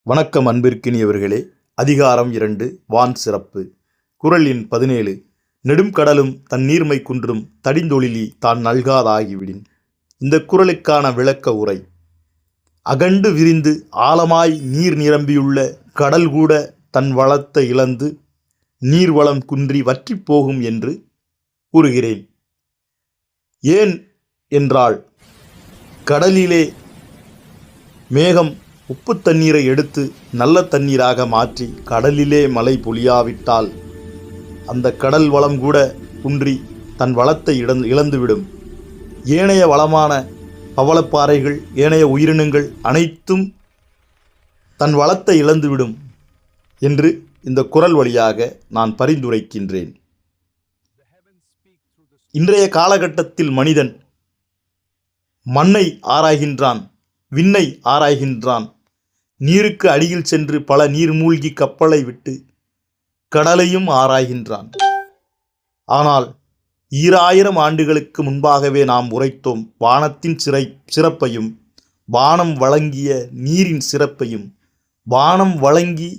வணக்கம் அன்பிற்கினியவர்களே. அதிகாரம் 2 வான் சிறப்பு. குறள் எண் 17. நெடும்கடலும் தன் நீர்மை குன்றும் தடிந்தொழிலி தான் நல்காதாகிவிடின். இந்த குறளுக்கான விளக்க உரை. அகண்டு விரிந்து ஆழமாய் நீர் நிரம்பியுள்ள கடல் கூட தன் வளத்தை இழந்து நீர்வளம் குன்றி வற்றி போகும் என்று கூறுகிறேன். ஏன் என்றால், கடலிலே மேகம் உப்பு தண்ணீரை எடுத்து நல்ல தண்ணீராக மாற்றி கடலிலே மழை பொழியாவிட்டால் அந்த கடல் வளம் கூட குன்றி தன் வளத்தை இழந்துவிடும். ஏனைய வளமான பவளப்பாறைகள், ஏனைய உயிரினங்கள் அனைத்தும் தன் வளத்தை இழந்துவிடும் என்று இந்த குறள் வழியாக நான் பரிந்துரைக்கின்றேன். இன்றைய காலகட்டத்தில் மனிதன் மண்ணை ஆராய்கின்றான், விண்ணை ஆராய்கின்றான், நீருக்கு அடியில் சென்று பல நீர்மூழ்கி கப்பலை விட்டு கடலையும் ஆராய்கின்றான். ஆனால் 2000 ஆண்டுகளுக்கு முன்பாகவே நாம் உரைத்தோம் வானத்தின் சிறப்பையும், வானம் வழங்கிய நீரின் சிறப்பையும், வானம் வழங்கி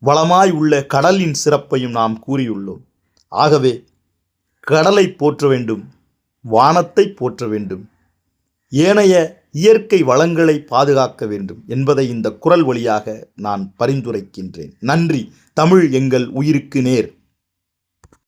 வளமாய் உள்ள கடலின் சிறப்பையும் நாம் கூறியுள்ளோம். ஆகவே கடலை போற்ற வேண்டும், வானத்தை போற்ற வேண்டும், ஏனைய இயற்கை வளங்களை பாதுகாக்க வேண்டும் என்பதை இந்த குறள் வழியாக நான் பரிந்துரைக்கின்றேன். நன்றி. தமிழ் எங்கள் உயிருக்கு நேர்.